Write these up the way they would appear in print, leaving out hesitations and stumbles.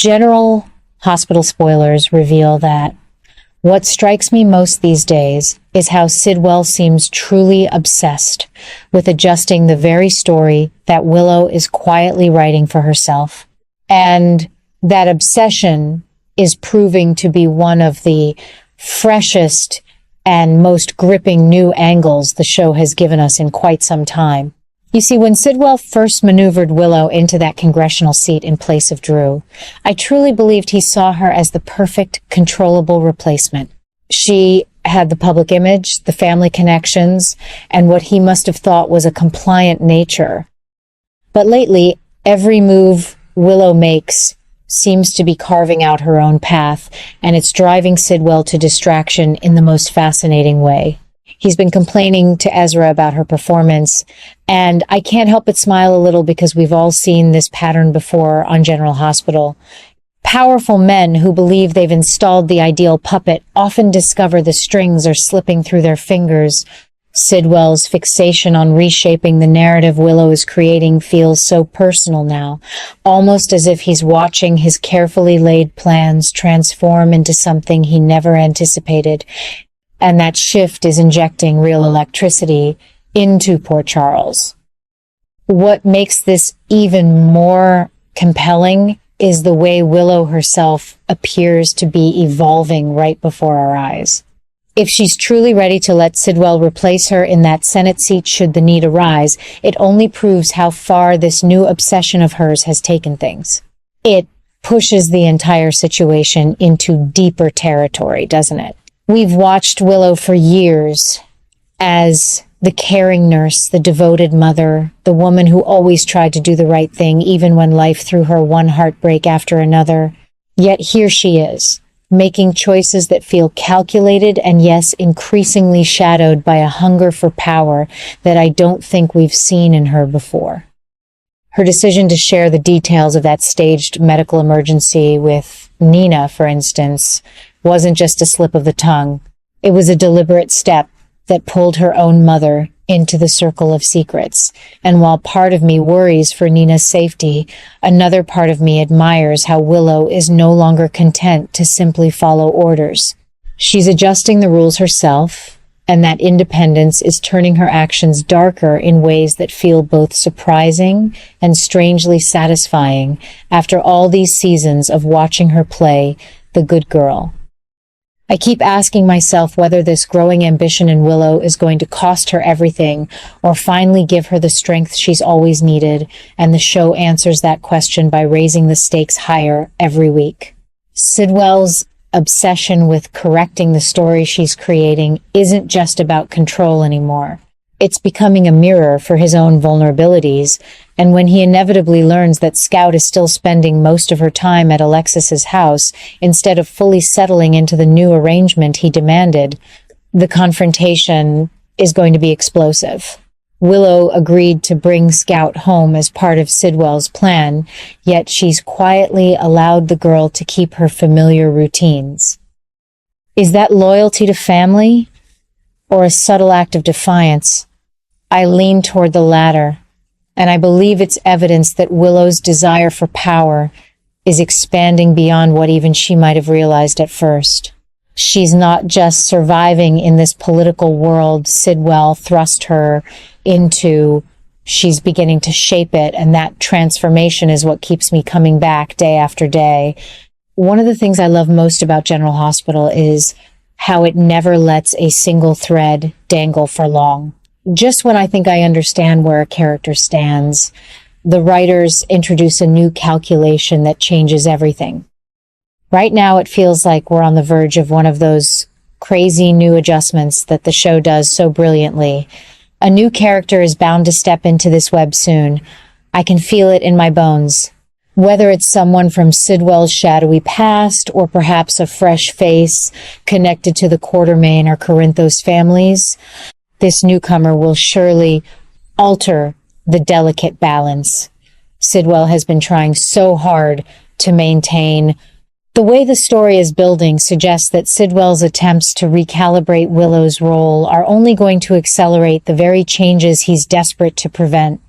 General Hospital spoilers reveal that what strikes me most these days is how Sidwell seems truly obsessed with adjusting the very story that Willow is quietly writing for herself. And that obsession is proving to be one of the freshest and most gripping new angles the show has given us in quite some time. You see, when Sidwell first maneuvered Willow into that congressional seat in place of Drew, I truly believed he saw her as the perfect, controllable replacement. She had the public image, the family connections, and what he must have thought was a compliant nature. But lately, every move Willow makes seems to be carving out her own path, and it's driving Sidwell to distraction in the most fascinating way. He's been complaining to Ezra about her performance, and I can't help but smile a little because we've all seen this pattern before on General Hospital. Powerful men who believe they've installed the ideal puppet often discover the strings are slipping through their fingers. Sidwell's fixation on reshaping the narrative Willow is creating feels so personal now, almost as if he's watching his carefully laid plans transform into something he never anticipated. And that shift is injecting real electricity into poor Charles. What makes this even more compelling is the way Willow herself appears to be evolving right before our eyes. If she's truly ready to let Sidwell replace her in that Senate seat should the need arise, it only proves how far this new obsession of hers has taken things. It pushes the entire situation into deeper territory, doesn't it? We've watched Willow for years as the caring nurse, the devoted mother, the woman who always tried to do the right thing even when life threw her one heartbreak after another. Yet here she is, making choices that feel calculated and yes, increasingly shadowed by a hunger for power that I don't think we've seen in her before. Her decision to share the details of that staged medical emergency with Nina, for instance, wasn't just a slip of the tongue. It was a deliberate step that pulled her own mother into the circle of secrets. And while part of me worries for Nina's safety, another part of me admires how Willow is no longer content to simply follow orders. She's adjusting the rules herself, and that independence is turning her actions darker in ways that feel both surprising and strangely satisfying after all these seasons of watching her play the good girl. I keep asking myself whether this growing ambition in Willow is going to cost her everything or finally give her the strength she's always needed, and the show answers that question by raising the stakes higher every week. Sidwell's obsession with correcting the story she's creating isn't just about control anymore. It's becoming a mirror for his own vulnerabilities, and when he inevitably learns that Scout is still spending most of her time at Alexis's house instead of fully settling into the new arrangement he demanded, the confrontation is going to be explosive. Willow agreed to bring Scout home as part of Sidwell's plan, yet she's quietly allowed the girl to keep her familiar routines. Is that loyalty to family or a subtle act of defiance? I lean toward the latter, and I believe it's evidence that Willow's desire for power is expanding beyond what even she might have realized at first. She's not just surviving in this political world Sidwell thrust her into, she's beginning to shape it, and that transformation is what keeps me coming back day after day. One of the things I love most about General Hospital is how it never lets a single thread dangle for long. Just when I think I understand where a character stands, the writers introduce a new calculation that changes everything. Right now, it feels like we're on the verge of one of those crazy new adjustments that the show does so brilliantly. A new character is bound to step into this web soon. I can feel it in my bones. Whether it's someone from Sidwell's shadowy past, or perhaps a fresh face connected to the Quartermain or Corinthos families, this newcomer will surely alter the delicate balance Sidwell has been trying so hard to maintain. The way the story is building suggests that Sidwell's attempts to recalibrate Willow's role are only going to accelerate the very changes he's desperate to prevent.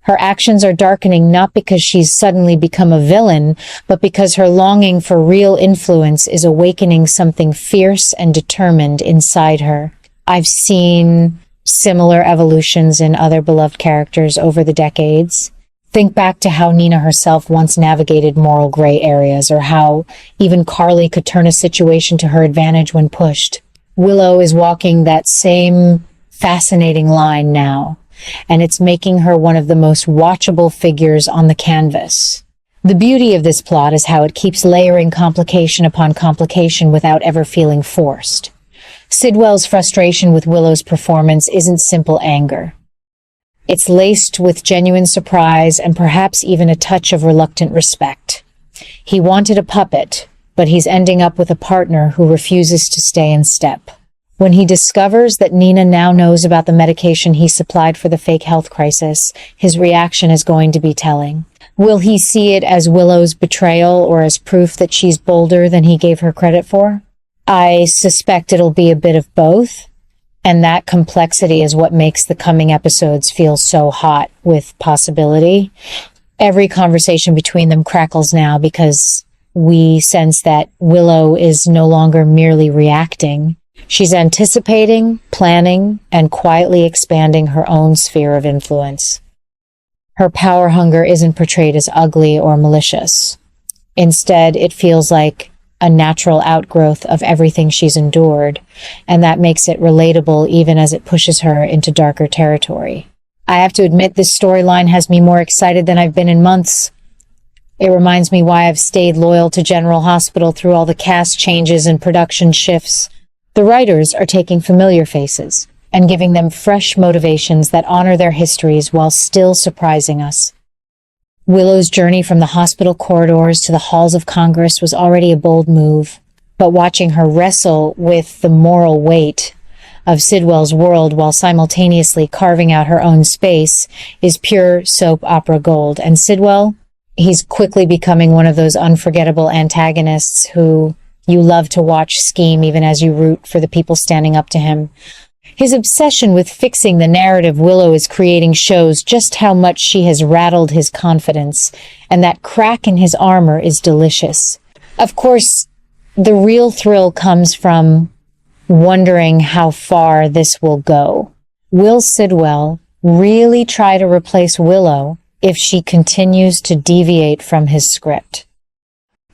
Her actions are darkening not because she's suddenly become a villain, but because her longing for real influence is awakening something fierce and determined inside her. I've seen similar evolutions in other beloved characters over the decades. Think back to how Nina herself once navigated moral gray areas, or how even Carly could turn a situation to her advantage when pushed. Willow is walking that same fascinating line now, and it's making her one of the most watchable figures on the canvas. The beauty of this plot is how it keeps layering complication upon complication without ever feeling forced. Sidwell's frustration with Willow's performance isn't simple anger. It's laced with genuine surprise and perhaps even a touch of reluctant respect. He wanted a puppet, but he's ending up with a partner who refuses to stay in step. When he discovers that Nina now knows about the medication he supplied for the fake health crisis, his reaction is going to be telling. Will he see it as Willow's betrayal or as proof that she's bolder than he gave her credit for? I suspect it'll be a bit of both, and that complexity is what makes the coming episodes feel so hot with possibility. Every conversation between them crackles now because we sense that Willow is no longer merely reacting. She's anticipating, planning, and quietly expanding her own sphere of influence. Her power hunger isn't portrayed as ugly or malicious. Instead, it feels like a natural outgrowth of everything she's endured, and that makes it relatable even as it pushes her into darker territory. I have to admit, this storyline has me more excited than I've been in months. It reminds me why I've stayed loyal to General Hospital through all the cast changes and production shifts. The writers are taking familiar faces and giving them fresh motivations that honor their histories while still surprising us. Willow's journey from the hospital corridors to the halls of Congress was already a bold move, but watching her wrestle with the moral weight of Sidwell's world while simultaneously carving out her own space is pure soap opera gold. And Sidwell, he's quickly becoming one of those unforgettable antagonists who you love to watch scheme even as you root for the people standing up to him. His obsession with fixing the narrative Willow is creating shows just how much she has rattled his confidence, and that crack in his armor is delicious. Of course, the real thrill comes from wondering how far this will go. Will Sidwell really try to replace Willow if she continues to deviate from his script?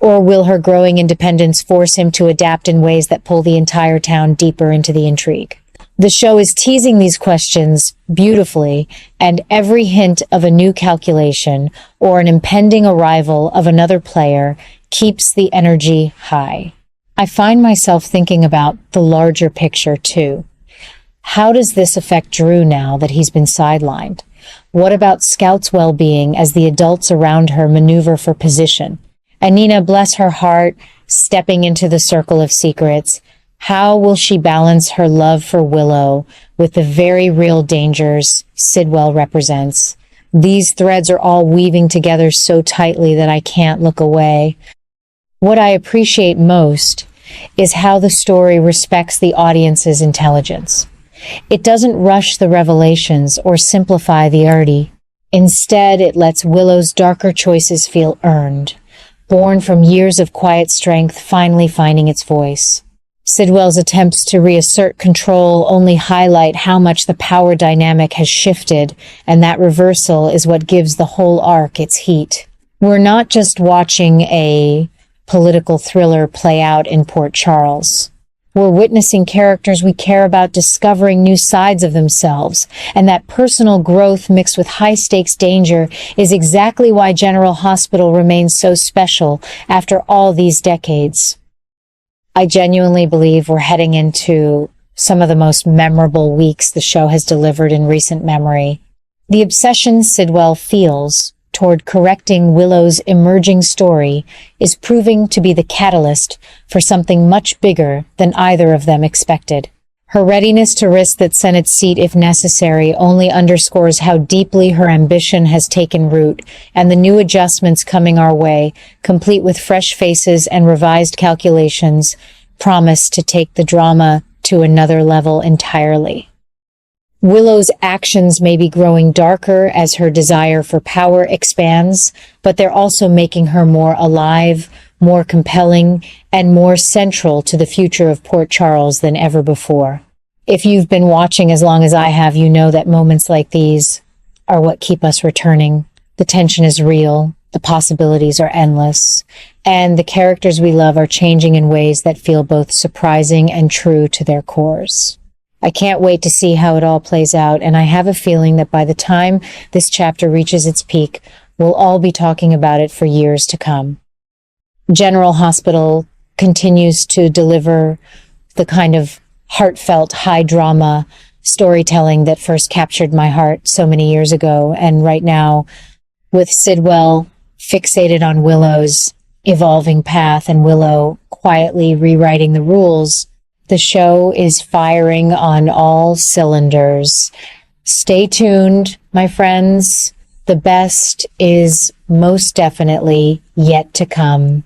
Or will her growing independence force him to adapt in ways that pull the entire town deeper into the intrigue? The show is teasing these questions beautifully, and every hint of a new calculation or an impending arrival of another player keeps the energy high. I find myself thinking about the larger picture too. How does this affect Drew now that he's been sidelined? What about Scout's well-being as the adults around her maneuver for position? And Nina, bless her heart, stepping into the circle of secrets. How will she balance her love for Willow with the very real dangers Sidwell represents? These threads are all weaving together so tightly that I can't look away. What I appreciate most is how the story respects the audience's intelligence. It doesn't rush the revelations or simplify the arty. Instead, it lets Willow's darker choices feel earned, born from years of quiet strength finally finding its voice. Sidwell's attempts to reassert control only highlight how much the power dynamic has shifted, and that reversal is what gives the whole arc its heat. We're not just watching a political thriller play out in Port Charles. We're witnessing characters we care about discovering new sides of themselves, and that personal growth mixed with high-stakes danger is exactly why General Hospital remains so special after all these decades. I genuinely believe we're heading into some of the most memorable weeks the show has delivered in recent memory. The obsession Sidwell feels toward correcting Willow's emerging story is proving to be the catalyst for something much bigger than either of them expected. Her readiness to risk that Senate seat if necessary only underscores how deeply her ambition has taken root, and the new adjustments coming our way, complete with fresh faces and revised calculations, promise to take the drama to another level entirely. Willow's actions may be growing darker as her desire for power expands, but they're also making her more alive, more compelling, and more central to the future of Port Charles than ever before. If you've been watching as long as I have, you know that moments like these are what keep us returning. The tension is real, the possibilities are endless, and the characters we love are changing in ways that feel both surprising and true to their cores. I can't wait to see how it all plays out, and I have a feeling that by the time this chapter reaches its peak, we'll all be talking about it for years to come. General Hospital continues to deliver the kind of heartfelt, high drama storytelling that first captured my heart so many years ago. And right now, with Sidwell fixated on Willow's evolving path and Willow quietly rewriting the rules, the show is firing on all cylinders. Stay tuned, my friends. The best is most definitely yet to come.